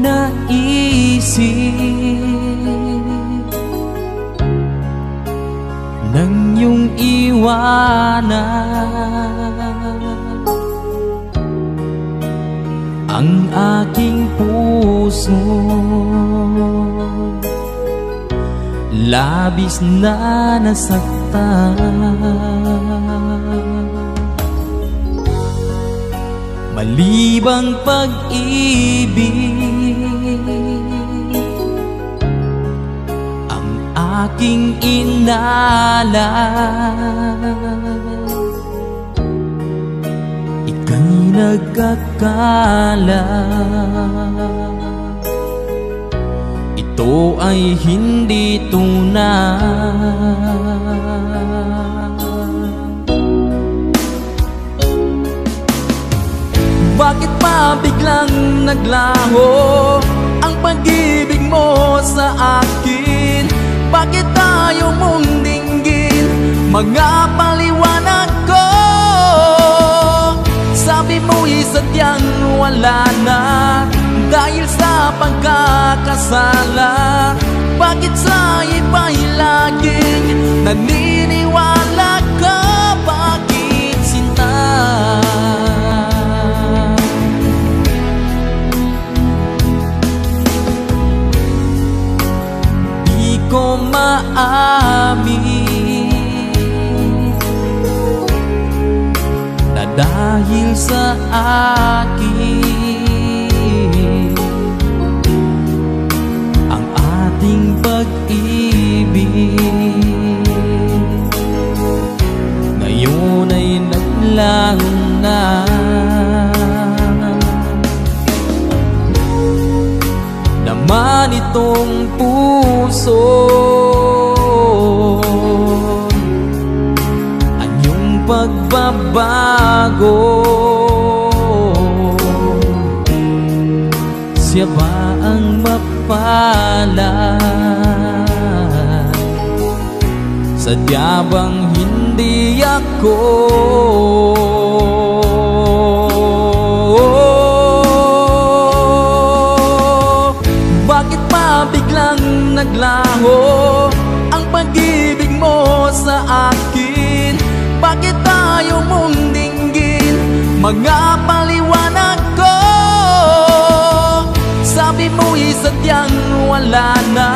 naisip nang iyong iwanan ang aking puso. Labis na nasaktan, malibang pag-ibig ang aking inalan. Ika'y nagkakala ito ay hindi tunay. Bakit pa biglang naglaho ang pag-ibig mo sa akin? Bakit tayo mong dinggin mga paliwanag ko? Sabi mo'y sadyang wala na dahil sa pagkakasala. Bakit sa iba'y laging naniniwala ka? Bakit sinta? Di ko maamin na dahil sa akin ang ating pag-ibig ngayon ay naglaho na. Naman itong puso anyong pagbabago. Siya ba ang mapalad? Sadya bang hindi ako? Bakit pa biglang naglaho ang pag-ibig mo sa akin? Bakit tayo mong dinggin mga paliwanag ko? Sabi mo'y sadyang wala na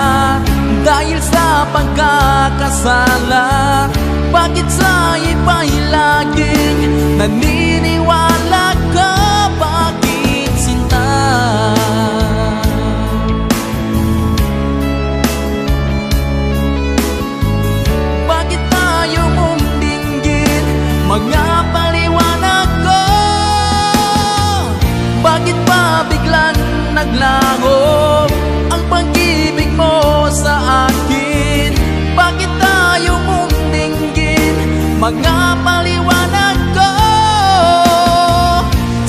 dahil sa pagkakasala. Bakit sa iba'y laging naniniwala ka? Bakit sinta? Bakit tayo mong dinggin mga paliwanag ko? Bakit pa biglang naglaho ang pag-ibig mo sa akin? Bakit tayo mong dinggin mga paliwanag ko?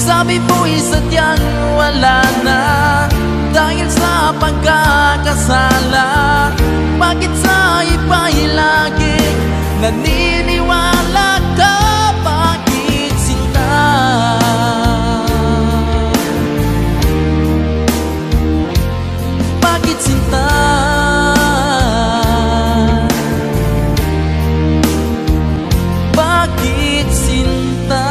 Sabi mo'y sadyang wala na dahil sa pagkakasala. Bakit sa iba'y laging naniniwala ka? Bakit sinta? Bakit sinta? Bakit sinta?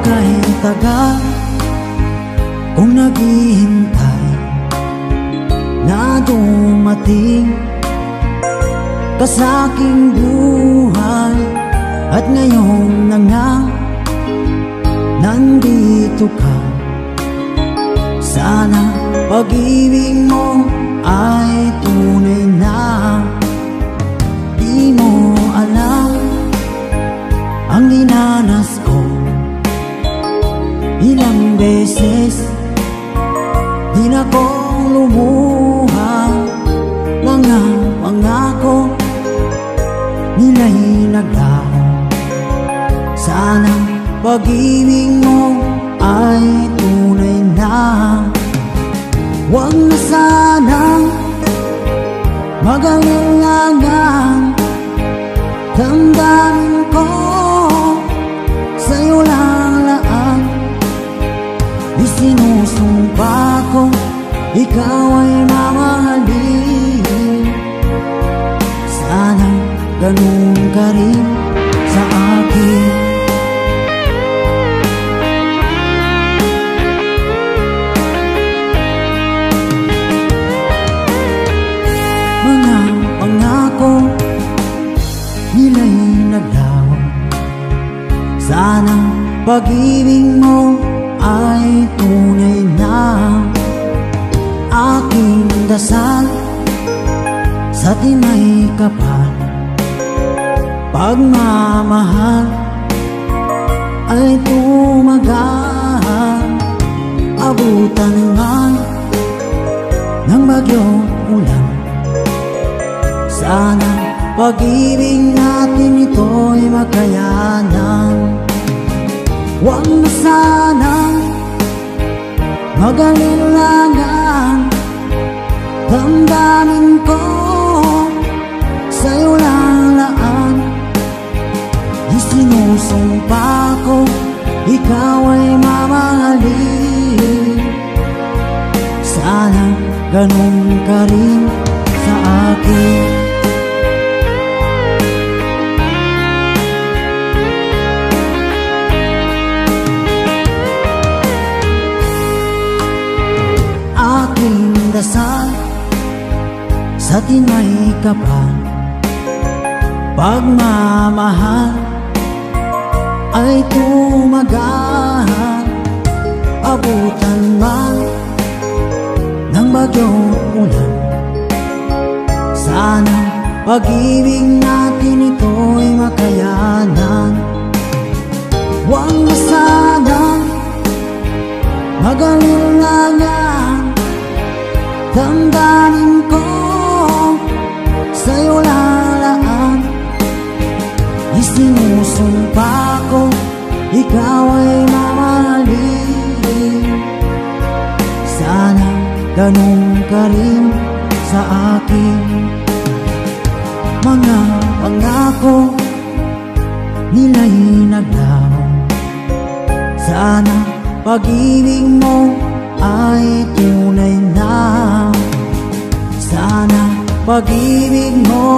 Kahit tagal kung naghihintay na dumating ka sa aking buhay, at ngayon na nga nandito ka. Sana pag-ibig mo ay tunay na. Di mo alam ang dinanas ko. Ilang beses di na kong lumuha, mga pangako Sana pag-ibig mo ay tunay na. Huwag na sanang mag-alilangan. Damdamin ko sa'yo lang laan. Isinusumpa ko ikaw ay mamahalin. Sana ganun ka rin sa akin. Mga pangako nila'y naglaho. Sana pag-ibig mo ay tunay na. Aking dasal sa tinay kapal, pagmamahal ay tumagal. Abutan man ng bagyong ulan. Sana pag-ibig natin ito'y makayanan. Huwag na sanang mag-alilangan. Damdamin ko sa'yo lang laan. Isinusumpa ko ikaw ay mamahalin. Sana ganun ka rin sa akin. Aking dasal sa tinay kapal, pagmamahal ay tumagal. Abutan man ng bagyong ulan. Sana pag-ibig natin ito'y makayanan. Huwag na sanang mag-alilangan. Damdamin ko sa'yo lalaan. Isinusumpa ko ikaw ay mamahalin. Sana ganun ka rin sa akin. Mga pangako nila'y naglaho. Sana pag-ibig mo ay tunay na. Sana pag-ibig mo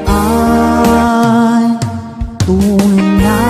ay tunay na.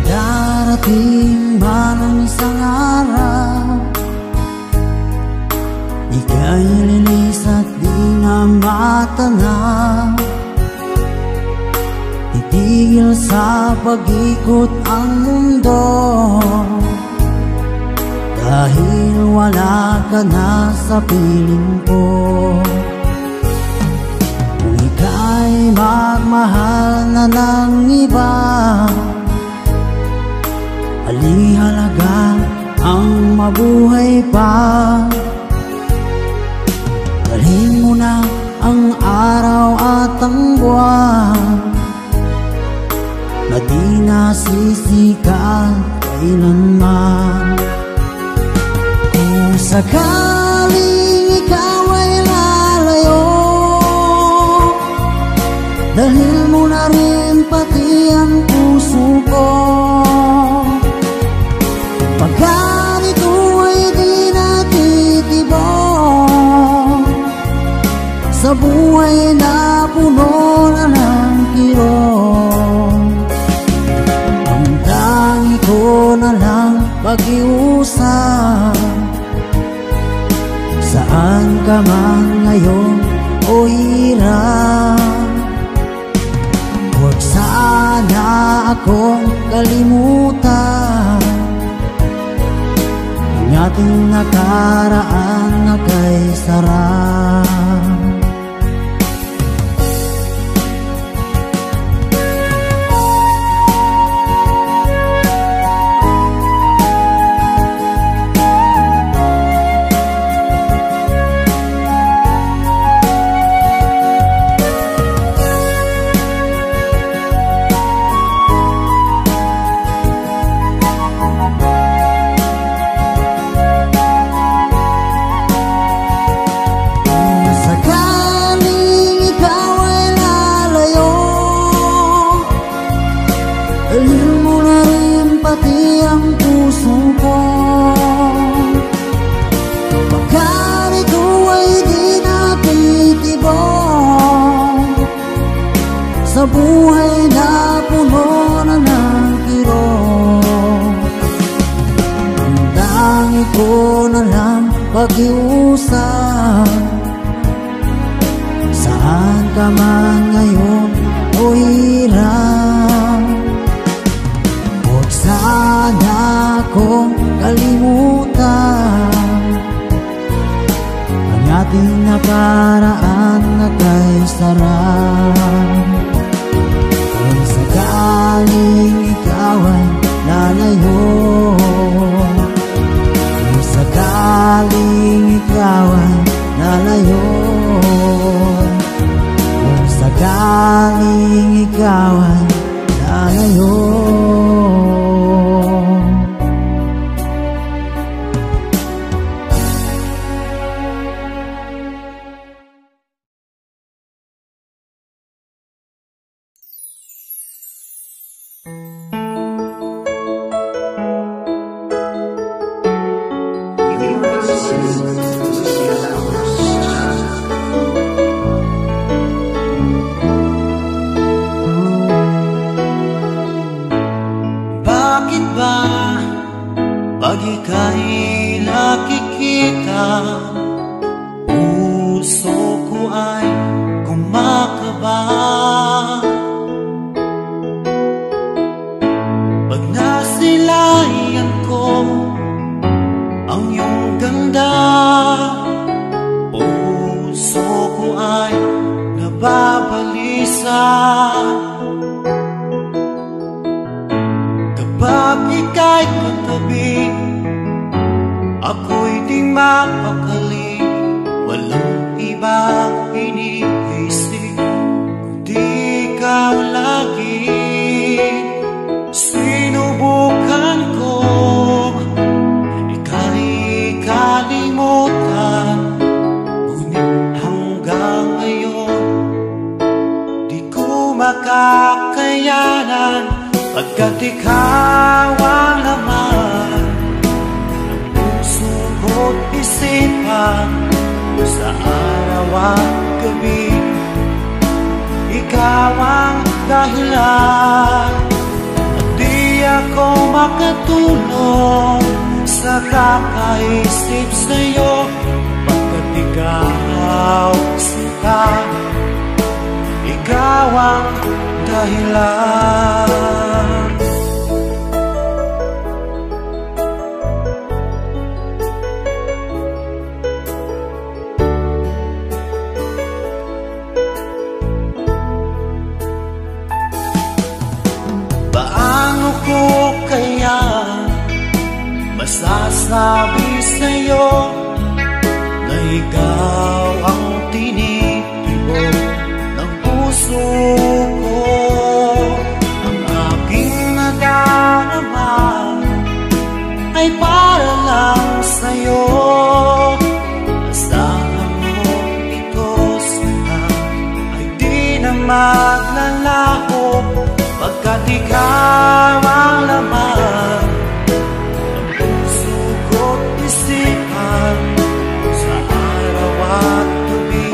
Darating man ang isang araw, ika'y lilis at di na matanaw. Titigil sa pag-ikot ang mundo, dahil wala ka na sa piling ko. Kung ika'y magmahal na ng iba, alihalaga ang mabuhay pa. Dalhin mo na ang araw at ang buwan, na di nasisikat kailanman. Kung sakaling ikaw ay lalayo, dalhin mo na rin pati ang puso ko. Pagkat ito ay di natitibok sa buhay na puno na ng kirot, ang tangi ko na lang pag-iwan Saan ka man ngayon o hirap, huwag sana akong kalimutan ang ating nakaraan na kay sarap. Sa buhay na puno na ng kirot, ang dangi ko na lang pag-iusap. Saan ka man ngayon o hirap, huwag sana akong kalimutan ang ating nakaraan na kay sarap. Sakaling ikaw ay lalayo, kung sakaling ikaw ay lalayo, kung sakaling ikaw ay lalayo. Bakit ba pag ika'y nakikita, puso ko ay kumakaba? Pag nasilayan ko ang iyong ganda, puso ko ay nababalisa. Kapag ika'y katabi, ako'y di mapakali. Walang ibang iniisip kundi ikaw lagi. Sinubukan ko ika'y kalimutan, ngunit hanggang ngayon di ko makakayanan. Pagkat ikaw ang laman ng puso ko't isipan, sa araw at gabi ikaw ang dahilan. At di ako makatulog sa kakaisip sa'yo, pagkat ikaw sinta, ikaw ang dahilan. Paano ko kaya masasabi sa'yo na ikaw ang tinitibok ng puso ko? Ang aking nadarama ay para lang sa'yo. Asahan mo ito sana ay di na maglalaho, pagkat ikaw ang laman ng puso ko't isipan, sa araw at gabi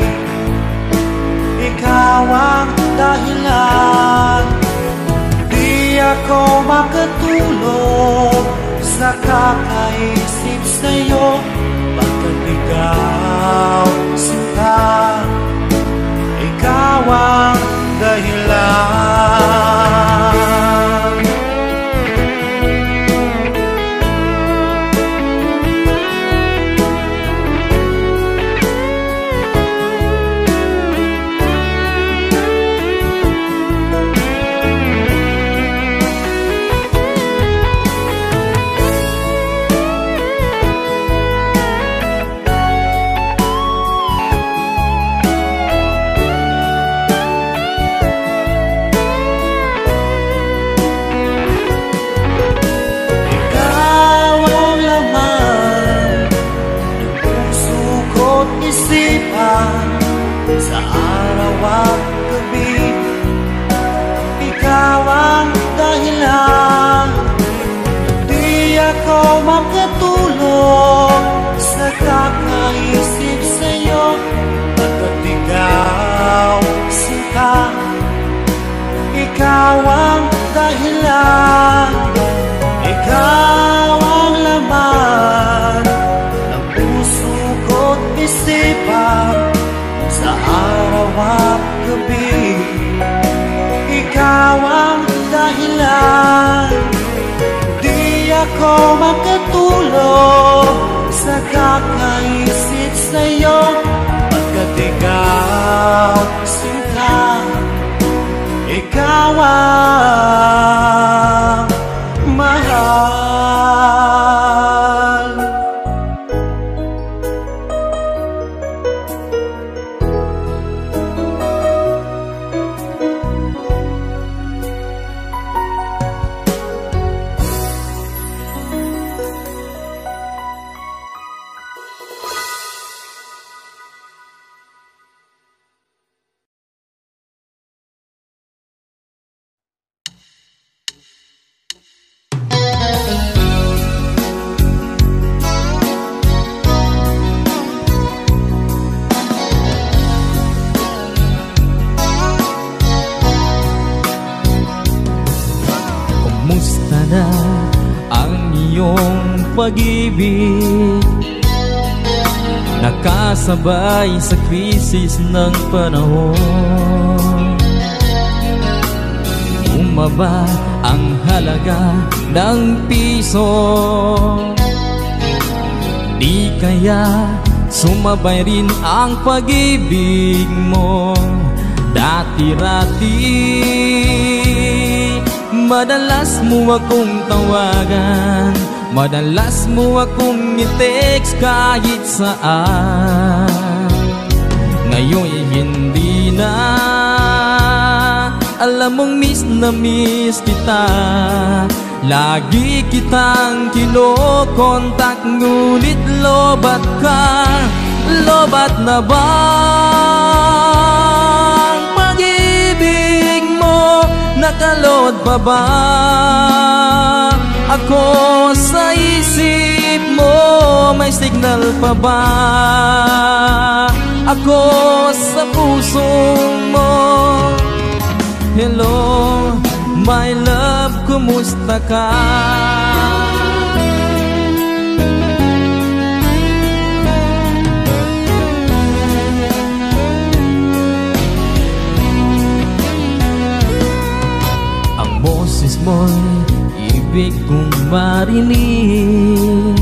ikaw ang dahilan. Di ako makatulog sa kakaisip sa'yo, pagkat ikaw puso't isipan sa araw at gabi. Ikaw ang dahilan, di ako makatulog sa kakaisip sa'yo, pagkat ikaw sinta. Ikaw ang dahilan, ikaw ang laman ng puso ko't isipan sa araw at gabi. Ikaw ang dahilan, di ako makatulog sa kakaisip sa'yo, pagkat ikaw sinta. Ikaw ang mahal. Pag-ibig nakasabay sa krisis ng panahon. Bumaba ang halaga ng piso, di kaya sumabay rin ang pag-ibig mo. Dati-rati madalas mo akong tawagan, madalas mo akong i-text kahit saan. Ngayon'y hindi na, alam mong miss na miss kita. Lagi kitang kinokontak, ngunit lobat ka. Lobat na ba ang pag-ibig mo? Nakalod pa ba ako sa isip mo? May signal pa ba ako sa puso mo? Hello, my love, kumusta ka? Ang boses mo'y ibig kong marinig.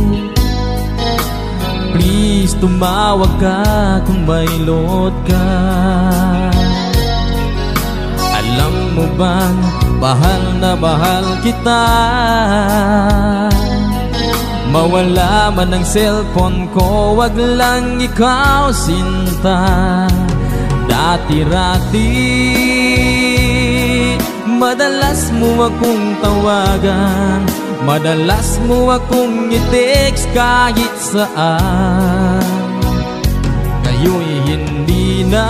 Please, tumawag ka kung may load ka. Alam mo bang mahal na mahal kita? Mawala man ang cellphone ko, wag lang ikaw sinta. Dati-rati madalas mo akong tawagan, madalas mo akong i-text kahit saan. Ngayon'y hindi na,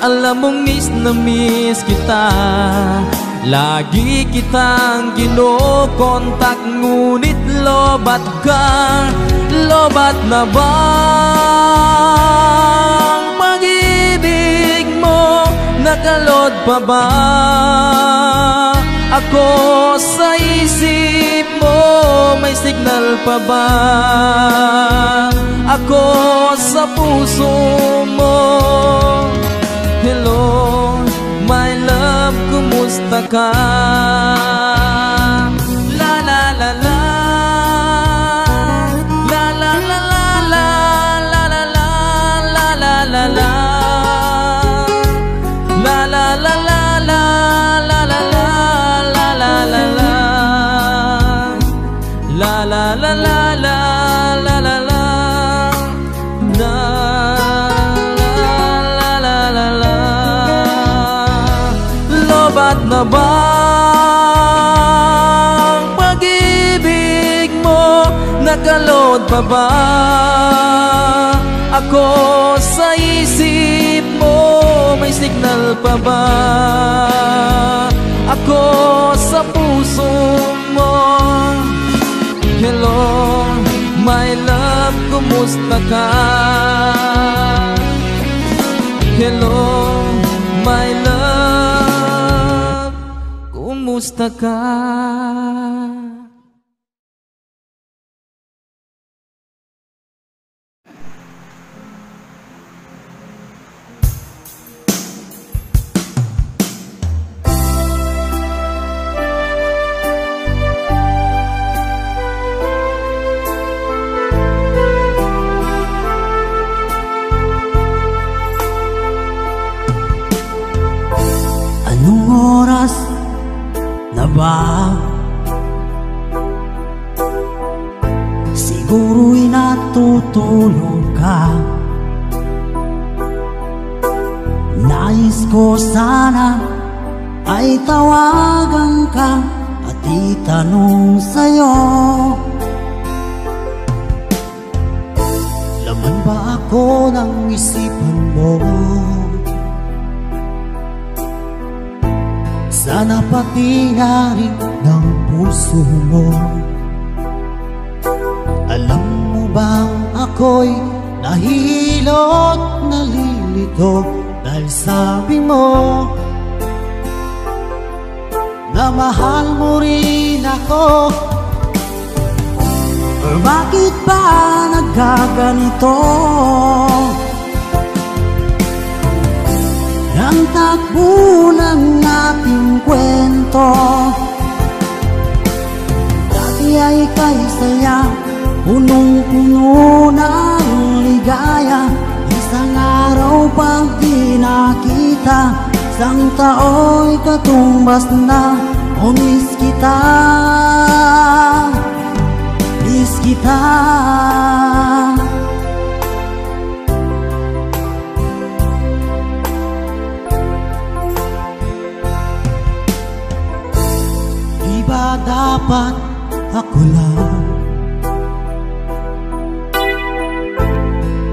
alam mong miss na miss kita. Lagi kitang kinokontak, ngunit lobat ka. Lobat na ba ang pag-ibig mo? Nakalod pa ba ako sa isip mo? May signal pa ba ako sa puso mo? Hello, my love, kumusta ka? La la la la, la la la la la, la la la la la la la. La la la la la, la la la la la la la. La la la la la, la la la. La la la la. Lobat na ba ang pag-ibig mo? Nakalod pa ba Ako sa isip mo, may signal pa ba? Ako sa puso mo. Hello, my love, kumusta ka? Hello, my love, kumusta ka? Oras na ba? Siguro'y natutulog ka. Nais ko sana ay tawagan ka at itanong sa'yo, laman ba ako ng isipan mo? Sana pati na rin ng puso mo. Alam mo bang ako'y nahihilo at nalilito dahil sabi mo na mahal mo rin ako. Or bakit ba nagkaganito? Ang takbo ng ating kwento, dati ay kay saya, punong-puno ng ligaya. Isang araw pag di nakita, isang tao'y katumbas na. O miss kita, miss kita. Dapat ako lang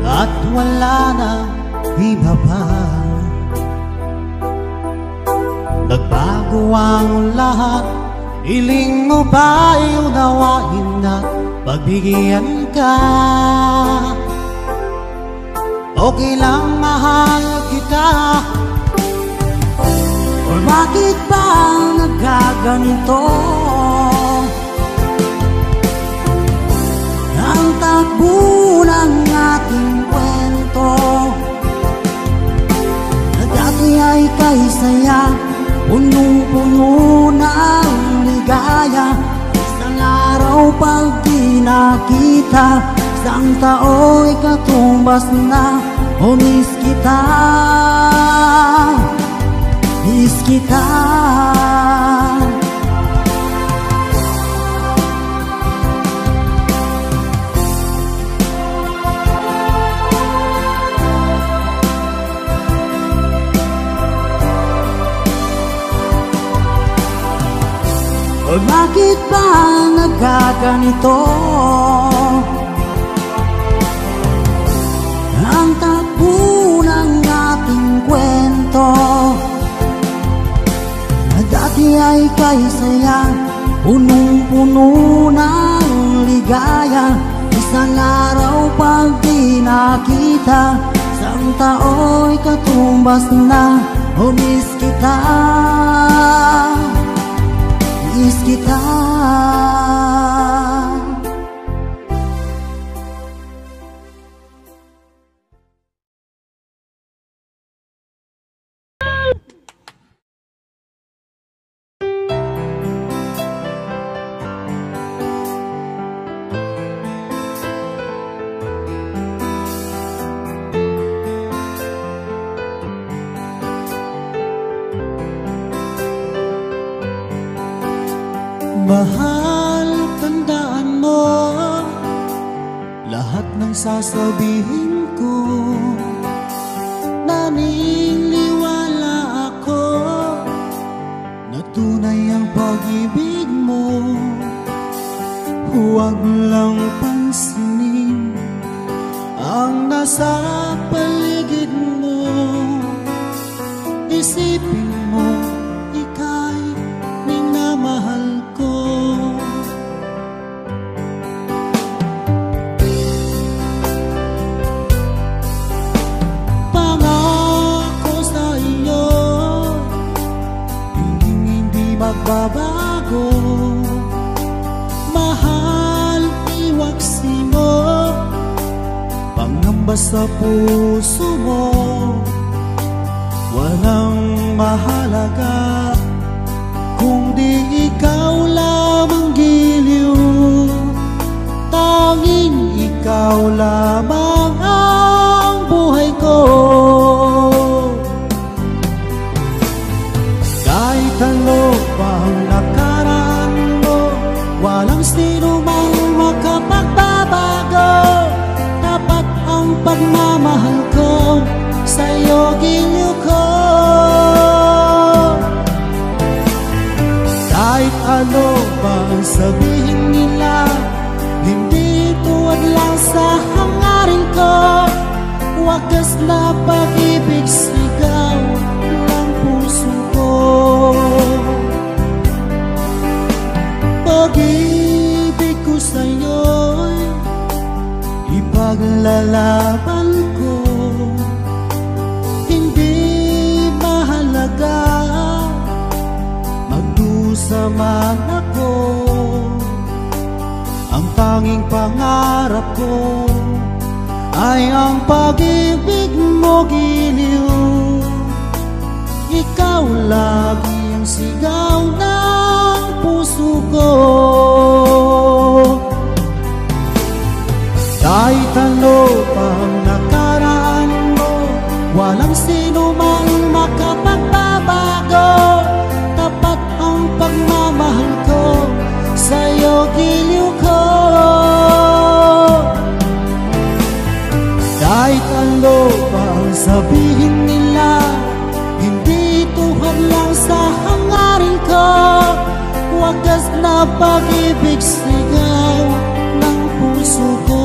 at wala na iba pa. Nagbago ang lahat, hiling mo ba'y unawain at pagbigyan ka? Okay lang, mahal kita. Or bakit ba nagkaganito? Ang takbo ng ating kwento, na dati ay kay saya, punong-puno ng ligaya. Isang araw pag di nakita, isang tao'y katumbas na. O miss kita, miss kita. O bakit ba nagkaganito? Ang takbo ng ating kwento, na dati ay kay saya, punong-puno ng ligaya. Isang araw pag di nakita, isang tao'y katumbas na. O miss kita, miss kita. Mahal, tandaan mo lahat ng sasabihin ko. Naniniwala ako na tunay ang pag-ibig mo. Huwag lang pansinin ang nasa paligid mo. Isipin mo, ika'y minamahal ko. Pangako sa iyo, hindi magbabago. Mahal, iwaksi mo, pangamba sa puso mo. Walang mahalaga kung di ikaw lamang giliw. Tanging ikaw lamang ang buhay ko. Kahit ano pa ang nakaraan mo, walang sino mang makapagbabago. Tapat ang pagmamahal ko, sa'yo giliw ko. Kahit ano pa ang sabihin nila, hindi tuwad lang sa hangarin ko. Wagas na pag-ibig, sigaw ng puso ko. Pag-ibig ko sa'yo'y ipaglalaban ko. Hindi mahalaga magdusa man ako. Ang tanging pangarap ko ay ang pag-ibig mo giliw. Ikaw lagi ang sigaw ng puso ko. Kahit ano pa ang nakaraan mo, walang sino mang makapagbabago. Tapat ang pagmamahal ko, sa'yo giliw ko. Kahit ano pa ang sabihin nila, hindi tuhad lang sa hangarin ko. Wagas na pag-ibig, sigaw ng puso ko.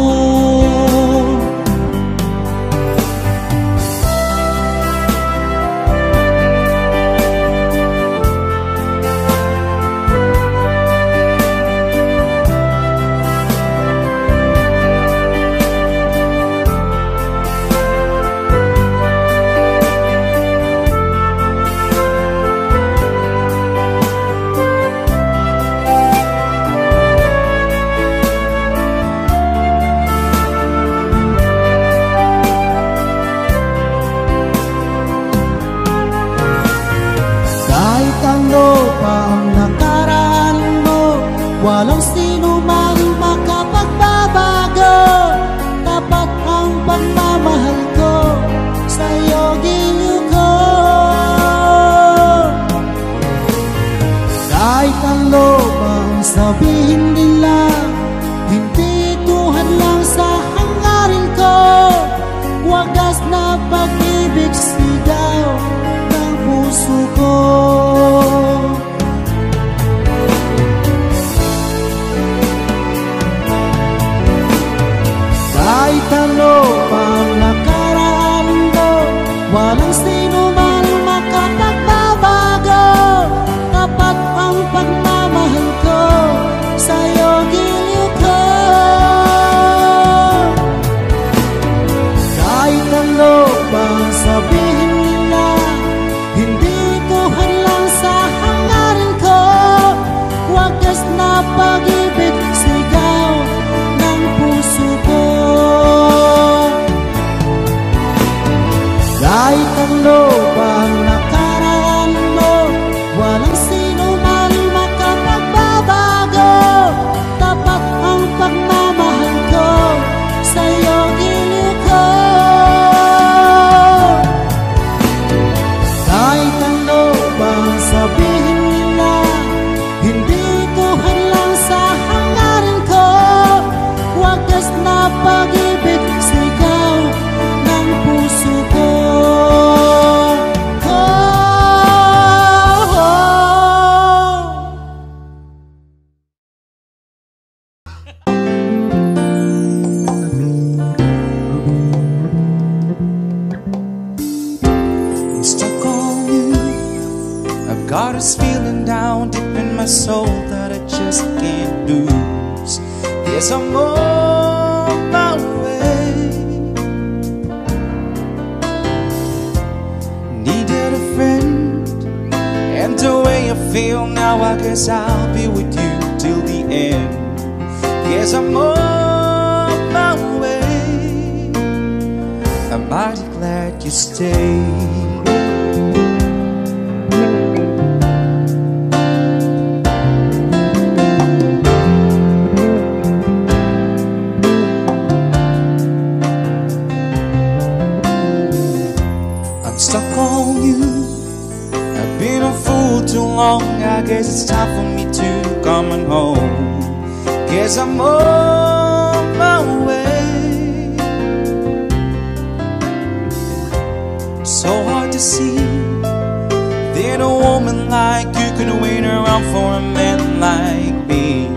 Walang sino man makapagbabago. Tapat ang pagmamahal ko, sa'yo giliw ko. Kahit ano bang sabihin nila, hindi tuhad lang sa hangarin ko. Wagas na pag-ibig, sigaw ng puso ko. Kahit ano pang nakaraan mo, walang sino man makapagbabago. Tapat ang pagmamahal ko, sa'yo giliw ko. Kahit ano pang sabihin nila, hindi tuhad lang sa hangarin ko. Wagas na pag-ibig, sigaw ng puso ko. Kahit ano pa ang nakaraan mo, walang sino man makapagbabago. Tapat ang pagmamahal ko, sa'yo giliw ko. my soul that I just can't lose. Yes, I'm on my way. Needed a friend, and the way I feel now, I guess I'll be with you till the end. Yes, I'm on my way. I'm mighty glad you stayed. Stuck on you. I've been a fool too long. I guess it's time for me to come on home. Guess I'm on my way. So hard to see that a woman like you can wait around for a man like me.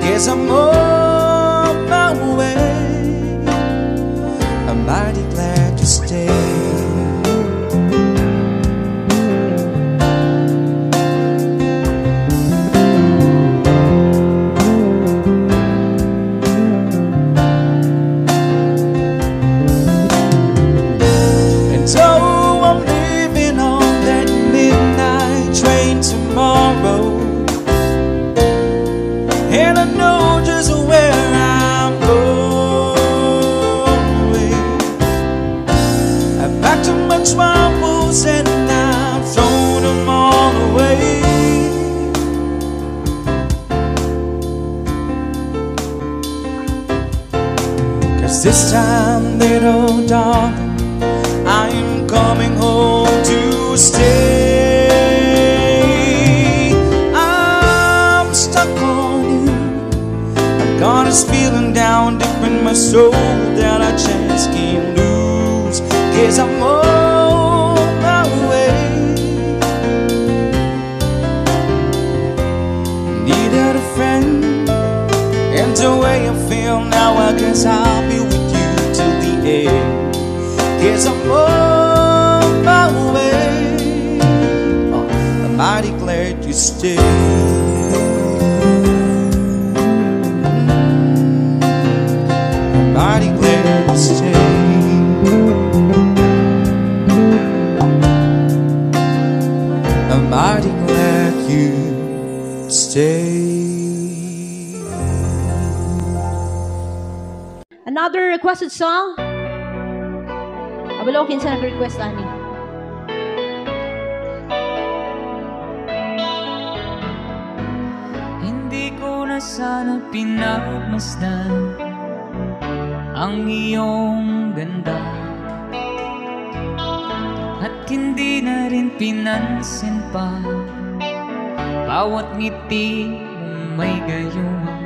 Guess I'm on my way. I'm mighty glad you stayed. Troubles and I've thrown them all away. Cause this time, little darling, I am coming home to stay. I'm stuck on you. I've got this feeling down deep in my soul that I just can't lose. Cause I'm on my way. Needed a friend, and the way I feel now, I guess I'll be with you till the end. Cause I'm on my way. I'm mighty glad you stayed. I'm mighty glad you stayed. I'm mighty glad you stayed. Another requested song. Abalokin sa nag-request, Ani. Hindi ko na sana pinagmasdan ang iyong ganda, at hindi na rin pinansin pa bawat ngiti mong may gayuma.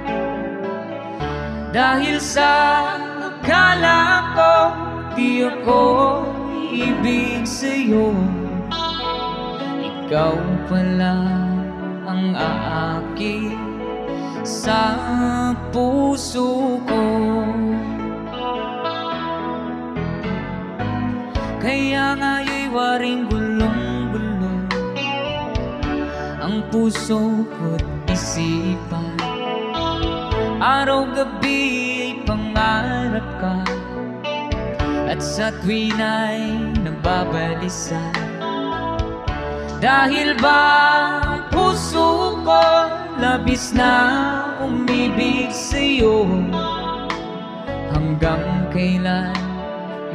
Dahil sa akala ko di ako ibig sa'yo, ikaw pala ang aakit sa puso ko. Kaya nga'y waring gulong-gulong ang puso ko't isipan. Araw-gabi ay pangarap ka, at sa tuwin ay nababalisa. Dahil ba ang puso ko labis na umibig sa'yo, hanggang kailan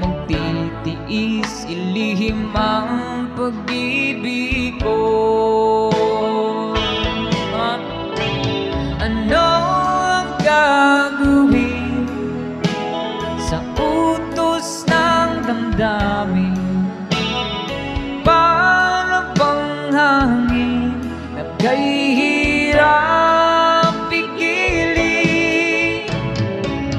magtitiis ilihim ang pag-ibig ko? Ano ang gagawin sa utos ng damdamin? Para bang hangin na kay hirap pigilin?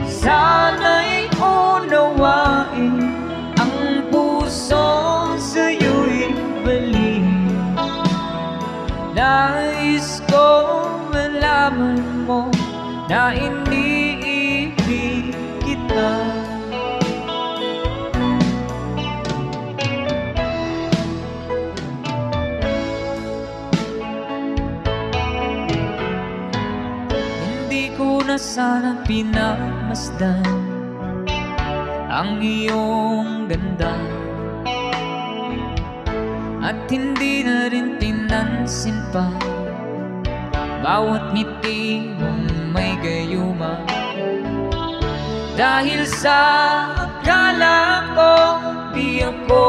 Sana'y unawain ang puso sa'yo'y balik. Nais ko malaman mo na iniibig kita. sana pinamasdan ang iyong ganda, at hindi na rin pinansin pa bawat ngiti mong may gayuma. Dahil sa akala ko di ako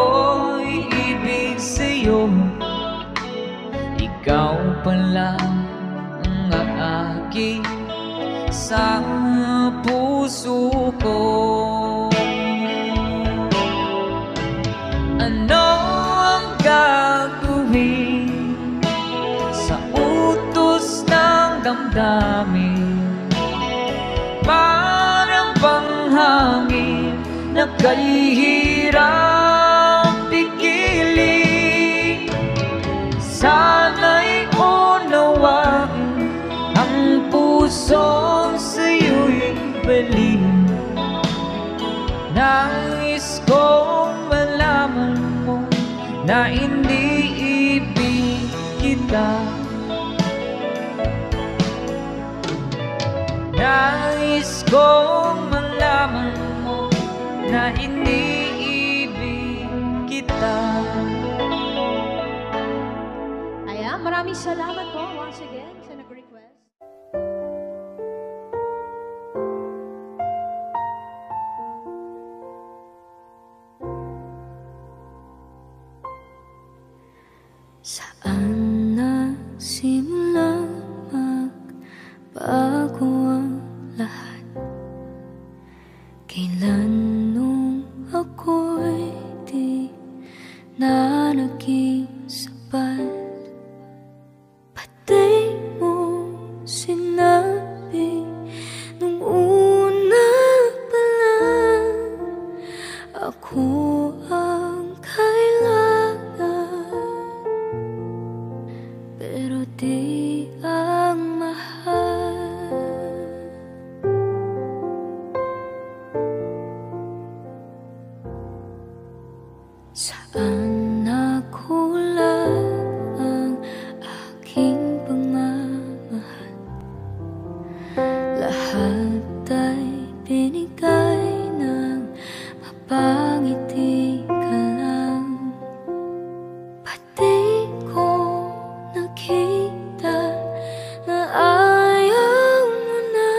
iibig sa'yo, ikaw pala ang aaki sa puso ko. Ano ang gagawin sa utos ng damdamin? Parang panghangin na kahirap pigilin. Sana'y unawain ang pusong sa'yo'y balin. Nais kong malaman mo na hindi ibig kita. Nais kong malaman mo na hindi ibig kita. Ayan, maraming salamat po once again sa nag-request. Saan nagsimula magbago ang lahat? Kailan nung ako'y di na naging sapat? Pati mo sinabi nung una pa lang ako ang kailangan, pero di ang mahal. Saan nakulang ang aking pagmamahal? Lahat ay binigay ng mapangiti ka lang. Pati ko nakita na ayaw mo na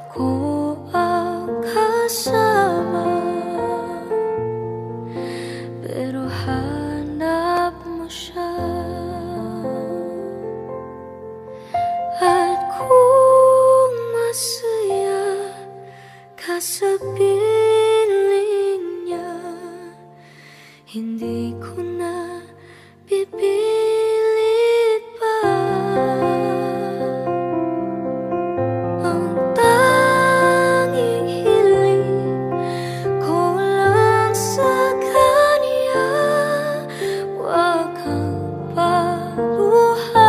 ako ang kasama, pero hanap mo siya. At kung masaya ka sa piling niya, hindi ko na pipilit pa. Ang tanging hiling ko lang sa kanya, huwag kang paluhain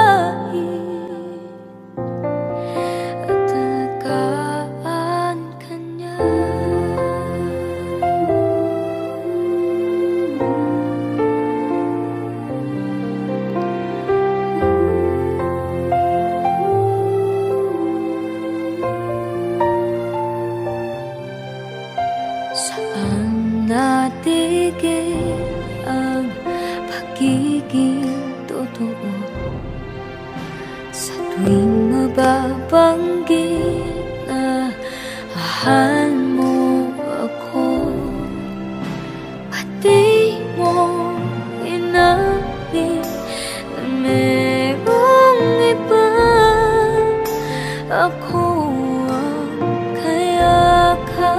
at alagaan ka niya. Saan natigil ang pagiging totoo? Sa tuwing mababanggit na mahal mo ako, pati mo inamin na merong iba. Ako ang kayakap,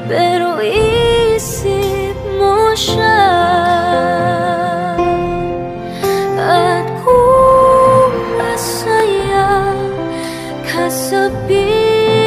pero isip mo siya. At kung masaya ka sa piling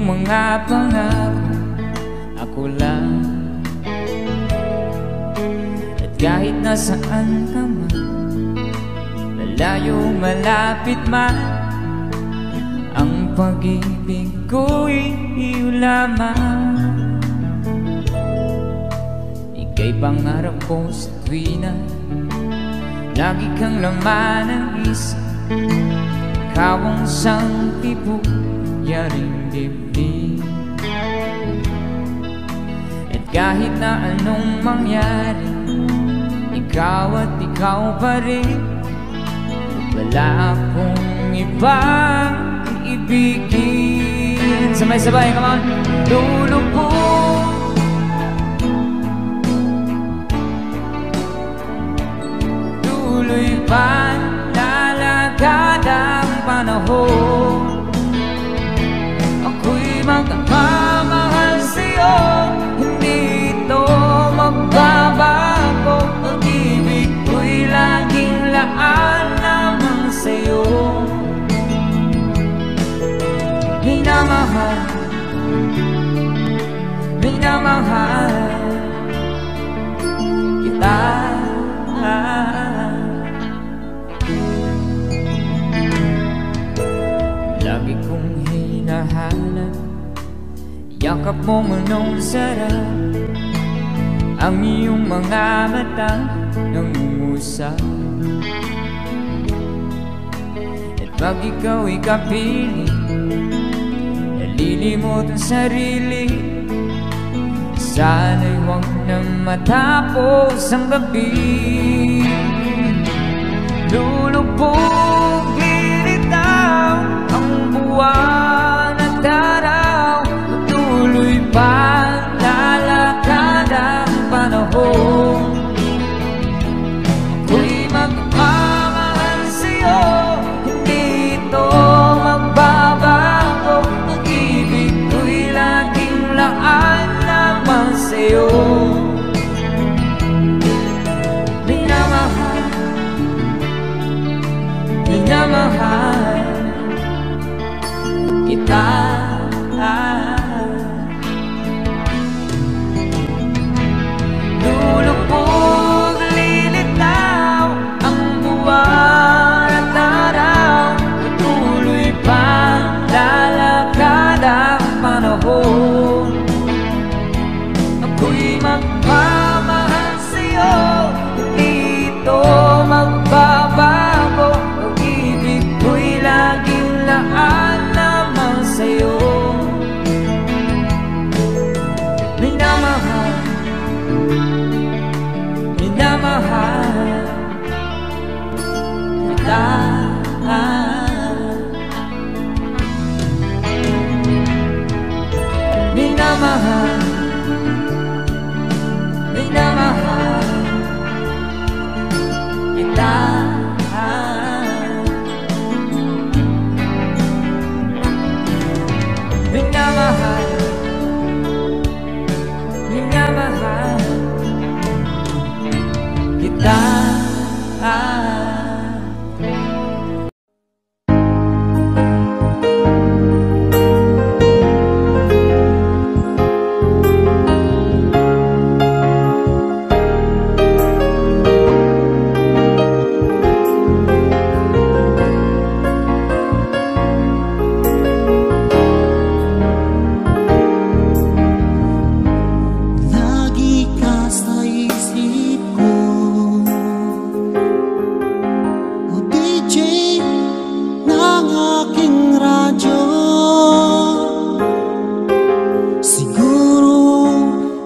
mga pangako, ako lang. At kahit nasaan ka man, malayo malapit man, ang pag-ibig ko'y iyo lamang. Ika'y pangarap ko sa tuwina, lagi kang laman ng isip. Ikaw ang sang tibuyaring dibdib. At kahit na anong mangyari, ikaw at ikaw pa rin. Wala akong ibang iibigin. Sabay-sabay, come on! Lulubog, tuloy pa lalakad ang panahon. Ako'y magmamahal sa'yo, hindi ito magbabago. Pag-ibig ko'y laging laan naman sa'yo. Minamahal, minamahal kita. Lagi kong hinahanap yakap mong anong sarap, ang iyong mga mata nangungusap. At pag ikaw'y kapiling, nalilimot ang sarili. Sana'y huwag na matapos ang gabi. Lulubog, lilitaw ang buwan at araw. Tuloy pa lalakad ang panahon. Ako'y magmamahal sa'yo, hindi ito magbabago. Pag-ibig ko'y laging laan naman sa'yo. Minamahal, minamahal kita. Lulubog, lilitaw ang buwan at araw. Patuloy pa lalakad ang panahon. Ako'y magmamahal sa'yo, hindi ito magbabago. Pag-ibig ko'y laging laan naman sa'yo. Minamahal, minamahal kita. Minamahal, minamahal kita. Minamahal, minamahal kita. Lagi ka sa isip ko, o DJ ng aking radyo. Siguro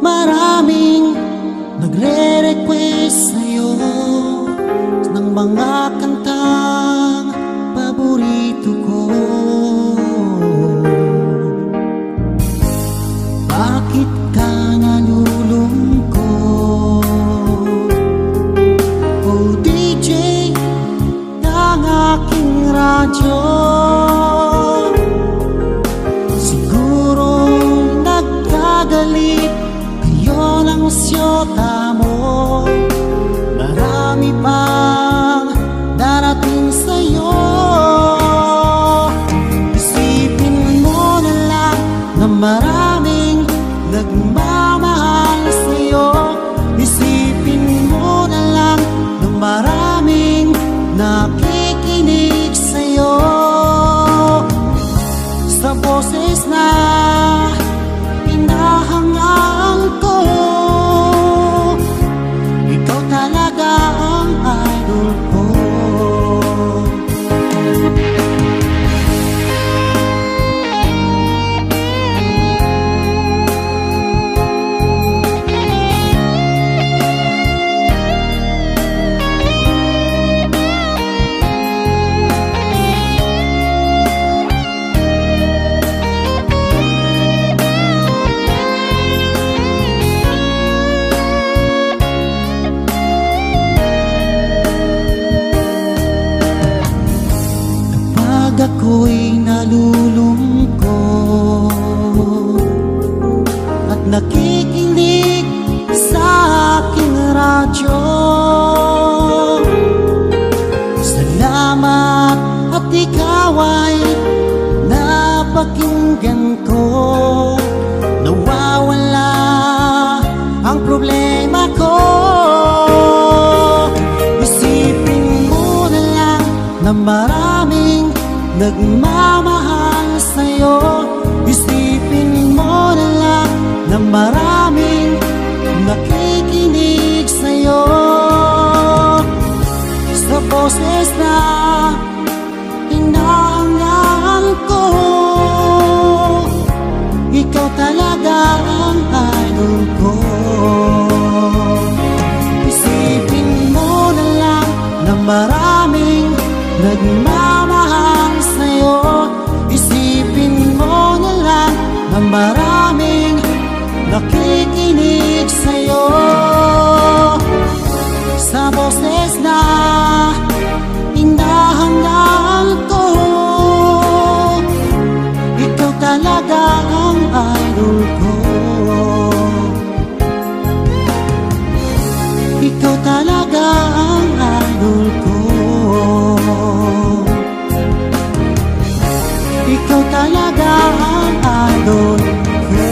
maraming nagre-request sa'yo ng mga kantang paborito ko. Bakit ka nalulungkot, o DJ ng aking radyo? Siguro nagkagalit kayo ng syota mo. Marami pang darating sa'yo. Isipin mo na lang nalulungkot at nakikinig sa aking radyo. Salamat at ikaw ay napakinggan ko. Nawawala ang problema ko. Isipin mo na lang na maraming nagmamahal sa'yo. Isipin mo na lang na maraming nakikinig sa'yo. Sa boses na inahangaan ko, ikaw talaga ang idol ko. Isipin mo na lang na maraming nagmamahal sa'yo. Isipin mo na lang na maraming nakikinig sa'yo. Sa boses na inahangaan ko, ikaw talaga ang idol ko. Ikaw talaga ang idol ko. Ikaw talaga ang idol ko.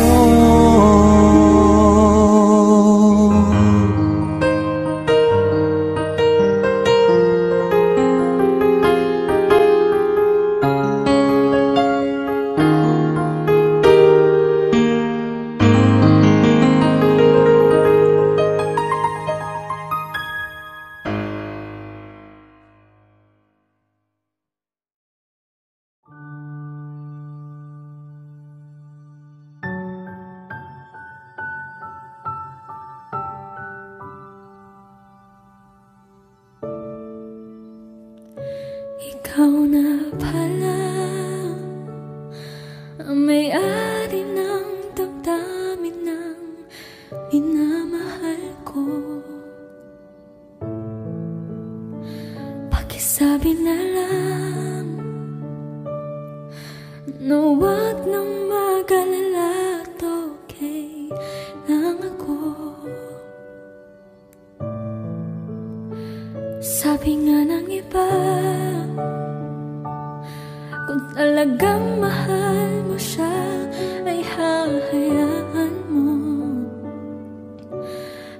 Ikaw na pala ang may-ari ng damdamin ng minamahal ko. Pakisabi na lang na huwag nang mag-alala at okay lang ako. Sabi nga ng iba, kung talagang mahal mo siya, ay hahayaan mo.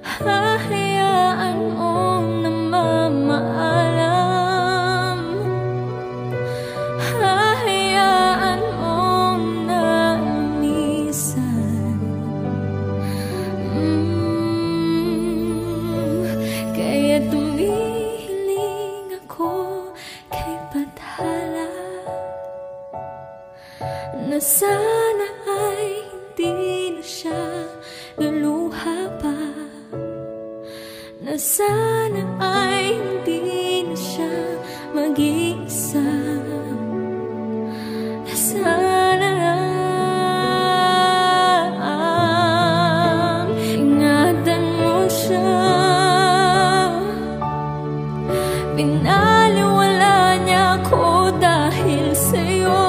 Hahayaan mo na mamaalam. Hahayaan mo na minsan kaya tumihiling ako kay Bathala na sana ay hindi na siya luluha pa, na sana ay hindi na siya mag-iisa, na sana lang ingatan mo siya. Pinaliwala niya ako dahil sa'yo.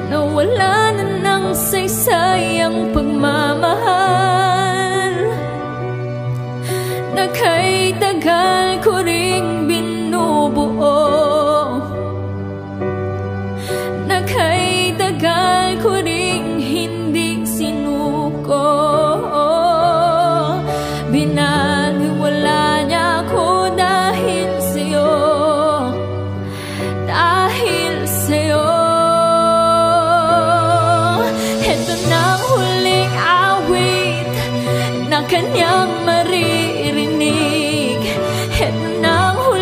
Nawala na ng saysay ang pagmamahal na kay tagal ko ring binubuo, na kay tagal ko ring hindi sinuko. Binaliwala niya ako dahil sa'yo, dahil sa'yo. Ito na ang huling awit na kanyang maririnig. Ito na ang huling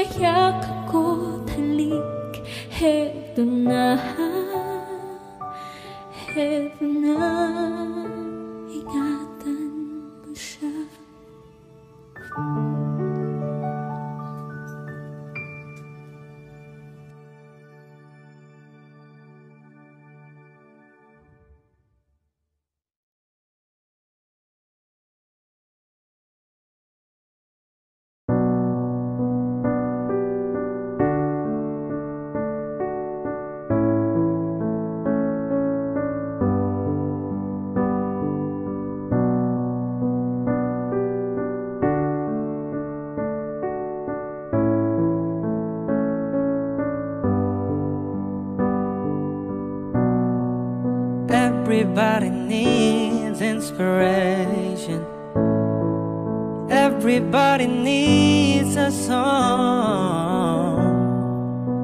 yakap ko't halik. Heto na, heto na, ingatan mo siya. Everybody needs inspiration. Everybody needs a song,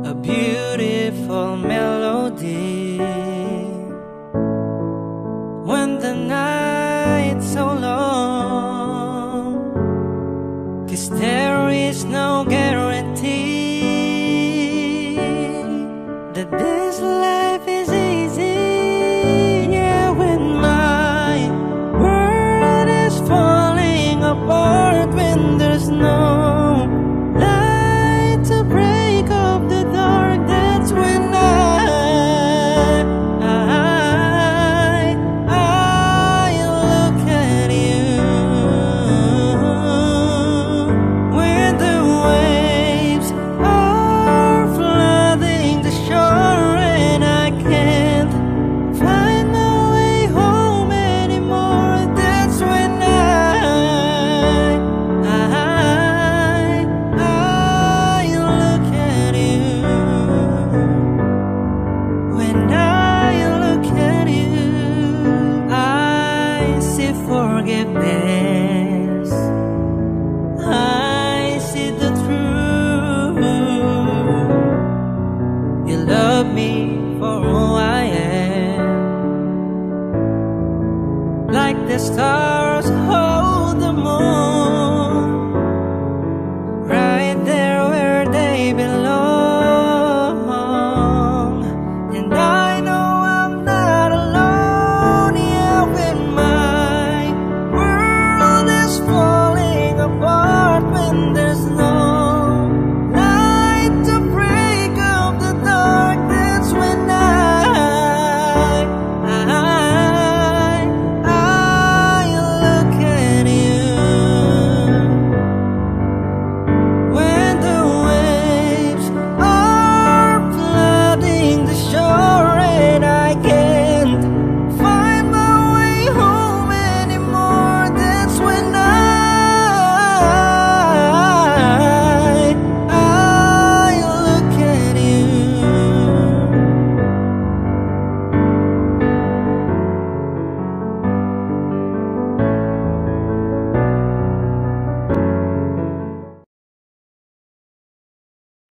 a beautiful melody. When the night's so long, 'cause there is no guarantee that this life is easy. Apart when there's no light to break up the dark, that's when I look at you. When the waves are flooding the shore and I can't find my way home anymore, that's when forgiveness, I see the truth. You love me for who I am, like the stars hold the moon, right there